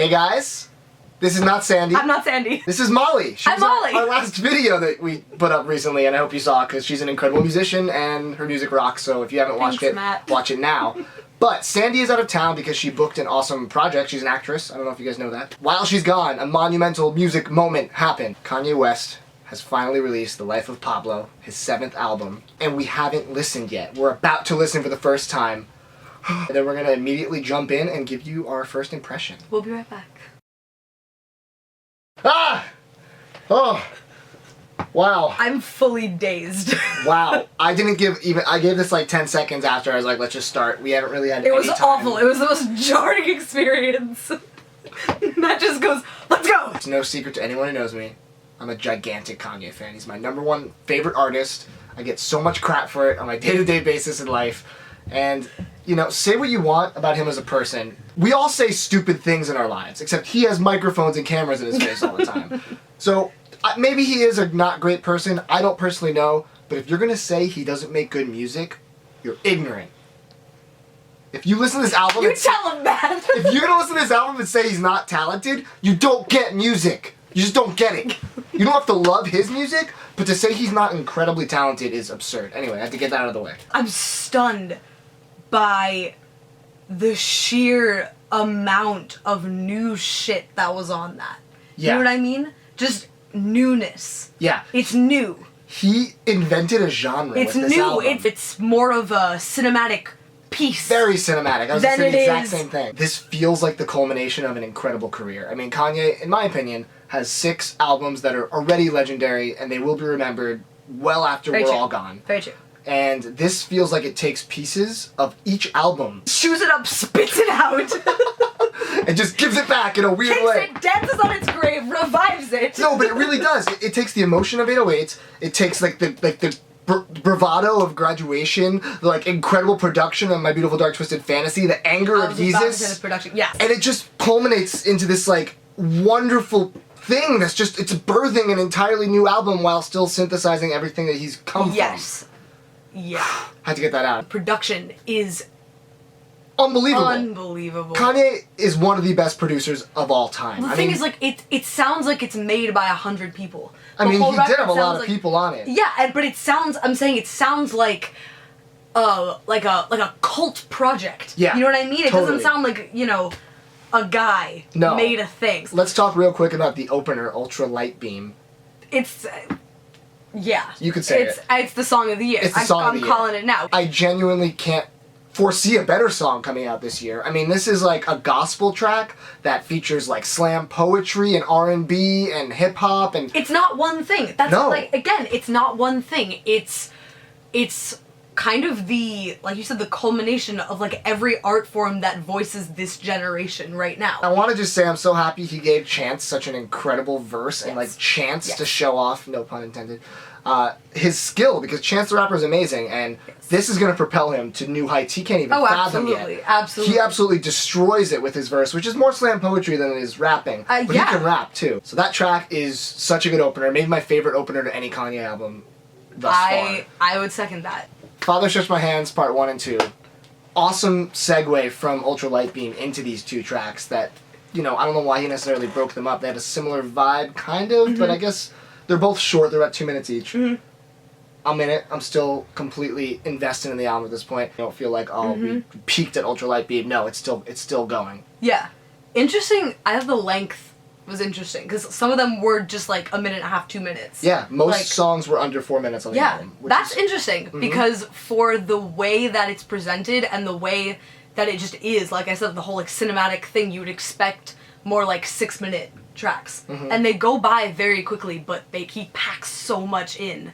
Hey guys, this is not Sandy. I'm not Sandy. This is Molly. She I'm was Molly. Our last video that we put up recently, and I hope you saw because she's an incredible musician and her music rocks. So if you haven't watched it, Matt. watch it now. But Sandy is out of town because she booked an awesome project. She's an actress. I don't know if you guys know that. While she's gone, a monumental music moment happened. Kanye West has finally released The Life of Pablo, his 7th album, and we haven't listened yet. We're about to listen for the first time. And then we're going to immediately jump in and give you our first impression. We'll be right back. Ah! Oh! Wow. I'm fully dazed. Wow. I gave this like 10 seconds after. I was like, let's just start. We haven't really had It was any time. awful. It was the most jarring experience. Matt just goes, let's go! It's no secret to anyone who knows me. I'm a gigantic Kanye fan. He's my #1 favorite artist. I get so much crap for it on my day-to-day basis in life. And, you know, say what you want about him as a person. We all say stupid things in our lives, except he has microphones and cameras in his face all the time. So, maybe he is a not great person. I don't personally know. But if you're going to say he doesn't make good music, you're ignorant. If you listen to this album... You tell him that! If you're going to listen to this album and say he's not talented, you don't get music. You just don't get it. You don't have to love his music, but to say he's not incredibly talented is absurd. Anyway, I have to get that out of the way. I'm stunned by the sheer amount of new shit that was on that. Yeah. You know what I mean? Just newness. Yeah. It's new. He invented a genre It's with this new. album. It's more of a cinematic piece. Very cinematic. I was going to say Then the it exact is- same thing. This feels like the culmination of an incredible career. I mean, Kanye, in my opinion, has 6 albums that are already legendary, and they will be remembered well after Very we're true. all gone. Very true. And this feels like it takes pieces of each album Chews it up, spits it out. and just gives it back in a weird Takes way. it, dances on its grave, revives it. No, but it really does. It takes the emotion of 808s. It takes like the bravado of Graduation, the like incredible production of My Beautiful Dark Twisted Fantasy, the anger I of was about to say Jesus, the production. Yes. and it just culminates into this like wonderful thing that's just it's birthing an entirely new album while still synthesizing everything that he's come Yes. Yeah. from. Had to get that out. Production is Unbelievable. unbelievable. Kanye is one of the best producers of all time. The thing is, like, it sounds like it's made by 100 people. I The mean, whole he did record have a lot sounds of like- people on it. Yeah, but it sounds. I'm saying it sounds like a cult project. Yeah, You know what I mean? It totally. doesn't sound like a guy No. made a thing. Let's talk real quick about the opener, Ultralight Beam. It's. Yeah. You could say It's the song of the year. It's the song of I'm the year. calling it now. I genuinely can't foresee a better song coming out this year. I mean, this is like a gospel track that features like slam poetry and R&B and hip hop and It's not one thing. That's No. like, again, it's not one thing. It's kind of the, like you said, the culmination of like every art form that voices this generation right now. I want to just say I'm so happy he gave Chance such an incredible verse and Yes. like Chance Yes. to show off, no pun intended, his skill because Chance the Rapper is amazing and this is going to propel him to new heights he can't even Oh, fathom absolutely, yet. absolutely. He absolutely destroys it with his verse, which is more slam poetry than it is rapping, but yeah. he can rap too. So that track is such a good opener, maybe my favorite opener to any Kanye album thus far. I would second that. Father Stretch My Hands, Part 1 and 2. Awesome segue from Ultralight Beam into these 2 tracks that, you know, I don't know why he necessarily broke them up. They had a similar vibe, kind of, but I guess they're both short. They're at 2 minutes each. I'm in it. I'm still completely invested in the album at this point. I don't feel like, oh, we peaked at Ultralight Beam. No, it's still going. Yeah. Interesting. I have the length was interesting because some of them were just like 1.5 minutes, 2 minutes. Yeah, most Like- songs were under 4 minutes on the Yeah, album. Which that's is, interesting because for the way that it's presented and the way that it just is, like I said, the whole like cinematic thing, you would expect more like 6-minute tracks, and they go by very quickly, but he packs so much in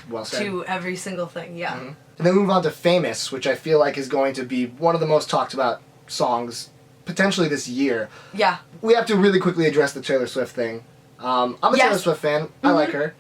well said. to every single thing. Yeah. And then we move on to Famous, which I feel like is going to be one of the most talked about songs potentially this year. Yeah. We have to really quickly address the Taylor Swift thing. I'm a Yes. Taylor Swift fan. I like her.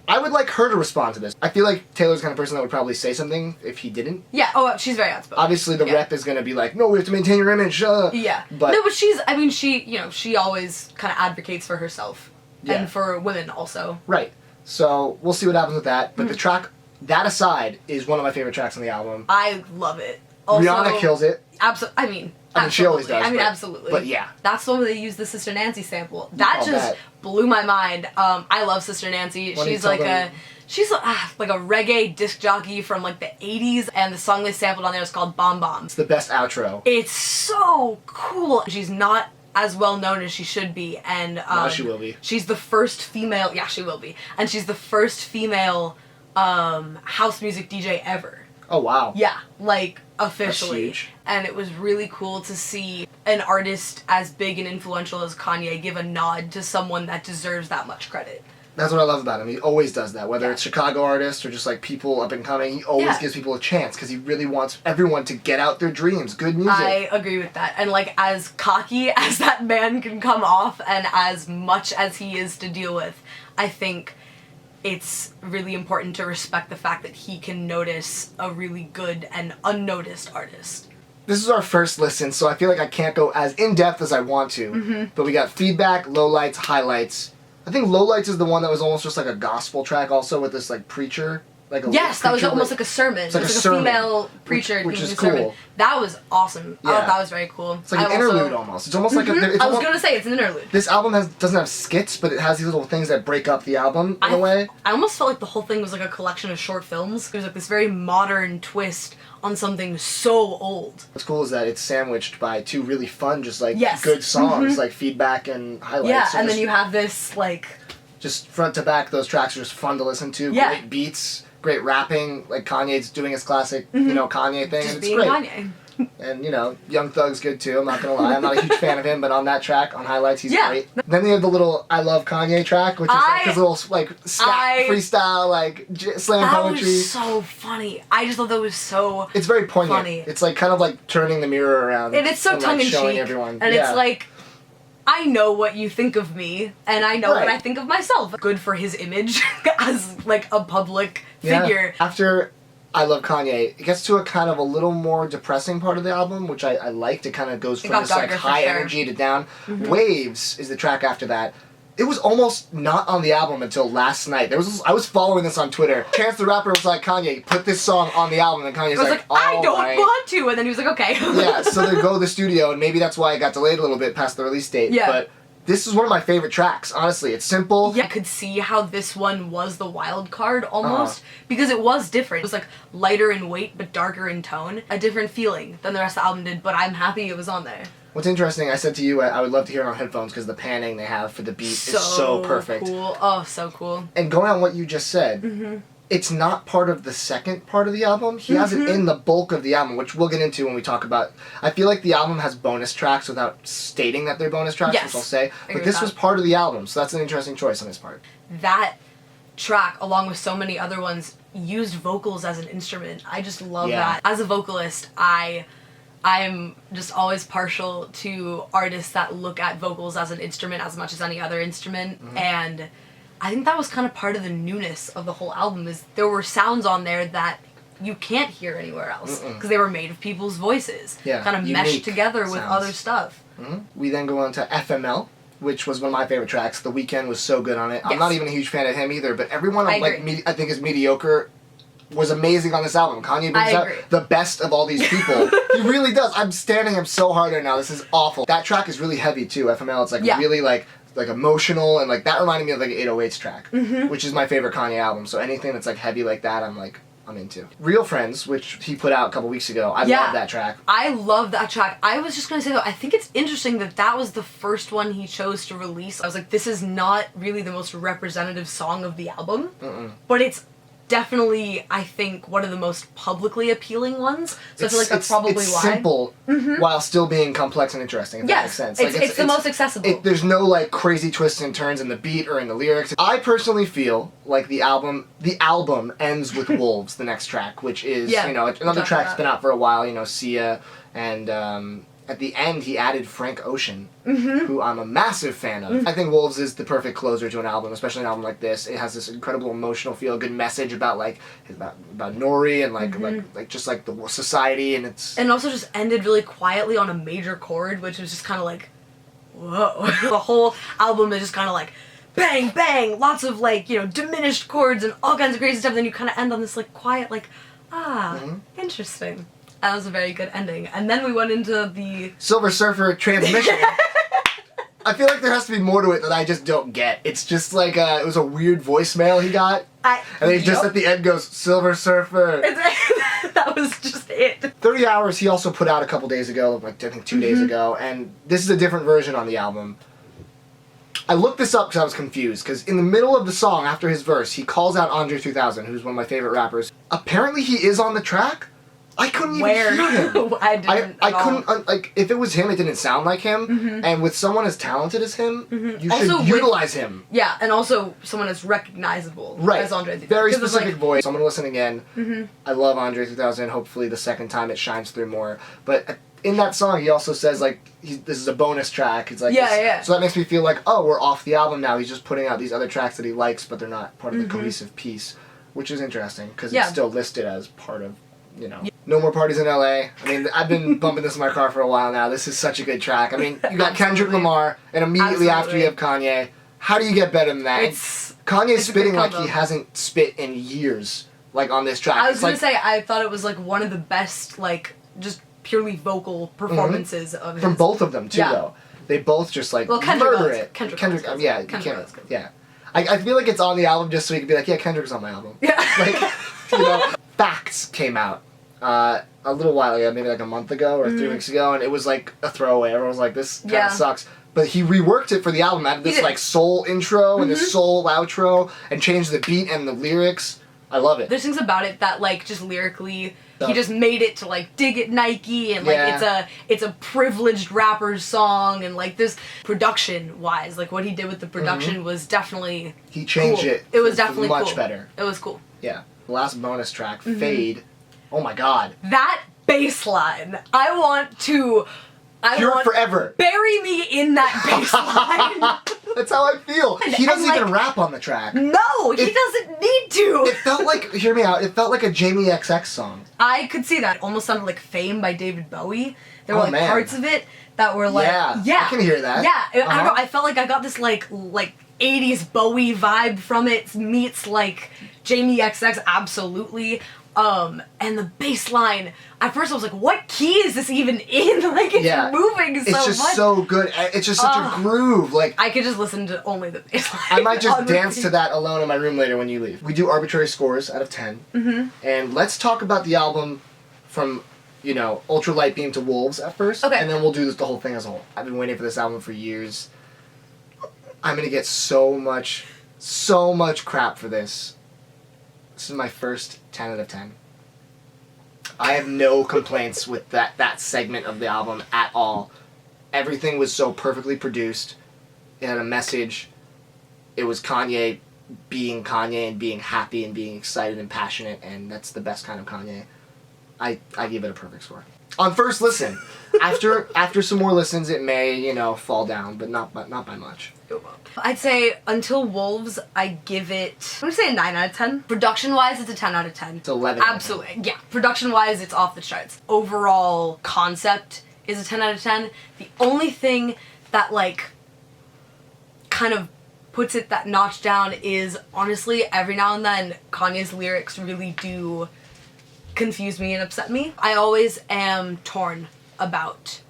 I would like her to respond to this. I feel like Taylor's the kind of person that would probably say something if he didn't. Yeah. Oh, she's very outspoken. Obviously, the Yeah. rep is going to be like, no, we have to maintain your image. Yeah. But no, but she always kind of advocates for herself Yeah. and for women also. Right. So we'll see what happens with that. But the track, that aside, is one of my favorite tracks on the album. I love it. Also, Rihanna kills it. Absolutely. I mean, she always does. Absolutely. But yeah. That's the one where they use the Sister Nancy sample. That call just that? blew my mind. I love Sister Nancy. She's like a reggae disc jockey from like the 80s, and the song they sampled on there is called Bomb Bomb. It's the best outro. It's so cool. She's not as well known as she should be, and Now she will be. She's the first female. Yeah, she will be, and she's the first female house music DJ ever. Oh wow. Yeah, like officially. That's huge. And it was really cool to see an artist as big and influential as Kanye give a nod to someone that deserves that much credit. That's what I love about him. He always does that. Whether Yeah. it's Chicago artists or just like people up and coming, he always gives people a chance because he really wants everyone to get out their dreams. Good music. I agree with that. And like as cocky as that man can come off and as much as he is to deal with, I think it's really important to respect the fact that he can notice a really good and unnoticed artist. This is our first listen, so I feel like I can't go as in-depth as I want to. Mm-hmm. But we got feedback, lowlights, highlights. I think lowlights is the one that was almost just like a gospel track also with this like preacher. Like a Yes, that was preacher almost with- like a sermon. It's like it was a like sermon, a female preacher which doing is a sermon. cool. That was awesome. I Yeah. thought that was very cool. It's like an interlude almost. It's almost like a... It's I was almost, gonna say it's an interlude. This album doesn't have skits, but it has these little things that break up the album in a way. I almost felt like the whole thing was like a collection of short films. There's like this very modern twist on something so old. What's cool is that it's sandwiched by two really fun, just like Yes. good songs, Mhm. like feedback and highlights. Yeah, So and then just- you have this like... just front to back, those tracks are just fun to listen to. Yeah. Great beats, great rapping. Like Kanye's doing his classic, Kanye thing. Just and it's being great. Kanye. And Young Thug's good too. I'm not gonna lie, I'm not a huge fan of him, but on that track, on highlights, he's Yeah. great. Then they have the little "I Love Kanye" track, which is like his little like freestyle, like slam That poetry. was so funny. I just thought that was so... It's very poignant. funny. It's like kind of like turning the mirror around. And it's so like, tongue-in-cheek. showing everyone. And Yeah. it's like, I know what you think of me, and I know what Right. I think of myself. Good for his image as like a public Yeah. figure. After I Love Kanye, it gets to a kind of a little more depressing part of the album, which I liked. It kind of goes It from got this like darker for high sure. energy to down. Waves is the track after that. It was almost not on the album until last night. I was following this on Twitter. Chance the Rapper was like, Kanye, put this song on the album, and Kanye's I was like, I "All don't right." want to, and then he was like, okay. Yeah, so they go to the studio, and maybe that's why it got delayed a little bit past the release date. Yeah. But this is one of my favorite tracks, honestly. It's simple. Yeah, I could see how this one was the wild card almost, because it was different. It was like lighter in weight but darker in tone. A different feeling than the rest of the album did, but I'm happy it was on there. What's interesting, I said to you, I would love to hear it on headphones because the panning they have for the beat is so perfect. Cool. Oh, so cool. And going on what you just said, it's not part of the second part of the album. He has it in the bulk of the album, which we'll get into when we talk about... I feel like the album has bonus tracks without stating that they're bonus tracks, Yes. which I'll say. I agree But with this that. was part of the album, so that's an interesting choice on his part. That track, along with so many other ones, used vocals as an instrument. I just love Yeah. that. As a vocalist, I'm just always partial to artists that look at vocals as an instrument as much as any other instrument, and I think that was kind of part of the newness of the whole album, is there were sounds on there that you can't hear anywhere else, because they were made of people's voices, Yeah, kind of unique meshed together with sounds. other stuff. We then go on to FML, which was one of my favorite tracks. The Weeknd was so good on it. I'm Yes. not even a huge fan of him either, but everyone I I'm like agree. I think is mediocre was amazing on this album. Kanye brings I out agree. the best of all these people. He really does. I'm standing him so hard right now. This is awful. That track is really heavy too. FML. It's like Yeah. really like emotional, and like that reminded me of like an 808s track, which is my favorite Kanye album. So anything that's like heavy like that, I'm into. Real Friends, which he put out a couple weeks ago. I love that track. I love that track. I was just going to say, though, I think it's interesting that that was the first one he chose to release. I was like, this is not really the most representative song of the album, but it's definitely, I think, one of the most publicly appealing ones. So I feel like that's probably it's why. simple while still being complex and interesting, if that makes sense. It's the most accessible. There's no like crazy twists and turns in the beat or in the lyrics. I personally feel like the album ends with Wolves, the next track, which is another track that's been out for a while, Sia, and at the end he added Frank Ocean, who I'm a massive fan of. I think Wolves is the perfect closer to an album, especially an album like this. It has this incredible emotional feel, good message about about Nori and like just like the society, and it's... And also just ended really quietly on a major chord, which was just kind of like, whoa. The whole album is just kind of like, bang, bang, lots of like, diminished chords and all kinds of crazy stuff, then you kind of end on this like quiet, like, interesting. That was a very good ending. And then we went into the... Silver Surfer transmission. I feel like there has to be more to it that I just don't get. It's just like, it was a weird voicemail he got. And then he just at the end goes, Silver Surfer. That was just it. 30 Hours he also put out a couple days ago, like I think 2 days ago, and this is a different version on the album. I looked this up because I was confused, because in the middle of the song, after his verse, he calls out Andre 3000, who's one of my favorite rappers. Apparently he is on the track. I couldn't even hear him. I didn't I couldn't, like, if it was him, it didn't sound like him, and with someone as talented as him, you Also should utilize him. Yeah, and also someone that's recognizable as Andre 3000. Very specific voice. So I'm gonna listen again. I love Andre 3000, hopefully the second time it shines through more. But in that song, he also says, like, this is a bonus track. It's like, so that makes me feel like, oh, we're off the album now. He's just putting out these other tracks that he likes, but they're not part of the cohesive piece, which is interesting, because it's still listed as part of, you know. No More Parties in LA. I mean, I've been bumping this in my car for a while now. This is such a good track. I mean, you got Kendrick Lamar, and immediately after you have Kanye. How do you get better than that? Kanye's spitting like he hasn't spit in years, like, on this track. I was gonna say, I thought it was, like, one of the best, like, just purely vocal performances of his. From both of them, too, though. They both just, like, murder it. Kendrick, yeah. I feel like it's on the album just so you can be like, yeah, Kendrick's on my album. Yeah. Like, you know, Facts came out a little while ago, maybe like a month ago or 3 weeks ago, and it was like a throwaway. Everyone was like, this kind of sucks. But he reworked it for the album, added this like soul intro and this soul outro, and changed the beat and the lyrics. I love it. There's things about it that, like, just lyrically, he just made it to, like, dig it Nike, and like it's a privileged rapper's song, and like this production wise, like what he did with the production was definitely he changed it. It was definitely much better. It was cool. Yeah. The last bonus track, Fade. Oh my god. That bass line. I want forever. Bury me in that bass line. That's how I feel. He doesn't even rap on the track. No, he doesn't need to. It felt like, hear me out, it felt like a Jamie XX song. I could see that. It almost sounded like Fame by David Bowie. There were like parts of it that were like, I can hear that. Yeah, I don't know, I felt like I got this like 80s Bowie vibe from it, meets like Jamie XX, absolutely. And the bass line, at first I was like, what key is this even in? Like, it's moving so much. It's just so good. It's just such a groove. Like, I could just listen to only the bass line. I might just dance to that alone in my room later when you leave. We do arbitrary scores out of 10. And let's talk about the album from, you know, Ultralight Beam to Wolves at first. Okay. And then we'll do the whole thing as a whole. I've been waiting for this album for years. I'm gonna get so much crap for this. This is my first 10 out of 10. I have no complaints with that segment of the album at all. Everything was so perfectly produced. It had a message. It was Kanye being Kanye and being happy and being excited and passionate, and that's the best kind of Kanye. I give it a perfect score. On first listen. After some more listens, it may, you know, fall down, but not by much. I'd say until Wolves, I give it, I'm gonna say a 9 out of 10. Production-wise, it's a 10 out of 10. It's 11. Absolutely, yeah. Production-wise, it's off the charts. Overall concept is a 10 out of 10. The only thing that, like, kind of puts it that notch down is, honestly, every now and then, Kanye's lyrics really do confuse me and upset me. I always am torn about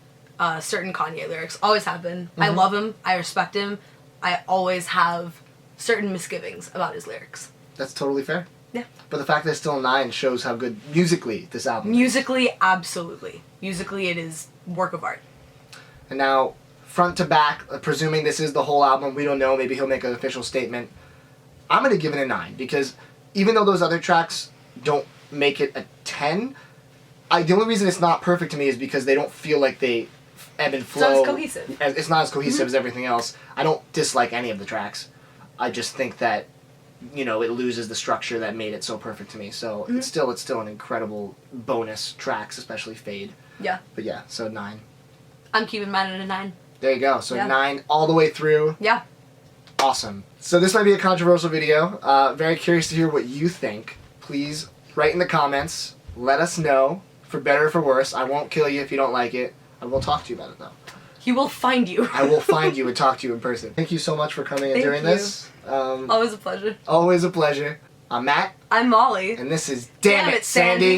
certain Kanye lyrics. Always have been. I love him. I respect him. I always have certain misgivings about his lyrics. That's totally fair. Yeah. But the fact that it's still a 9 shows how good musically this album is. Musically, absolutely. Musically, it is work of art. And now, front to back, presuming this is the whole album, we don't know, maybe he'll make an official statement. I'm going to give it a 9, because even though those other tracks don't make it a 10, the only reason it's not perfect to me is because they don't feel like they ebb and flow. It's not as cohesive. It's not as cohesive as everything else. I don't dislike any of the tracks. I just think that, you know, it loses the structure that made it so perfect to me. So it's still an incredible bonus tracks, especially Fade. Yeah. But yeah, so 9. I'm keeping mine at a 9. There you go. So 9 all the way through. Yeah. Awesome. So this might be a controversial video. Very curious to hear what you think. Please write in the comments. Let us know, for better or for worse. I won't kill you if you don't like it. I will talk to you about it, though. He will find you. I will find you and talk to you in person. Thank you so much for coming and doing this. Always a pleasure. Always a pleasure. I'm Matt. I'm Molly. And this is Damn It, Sandy.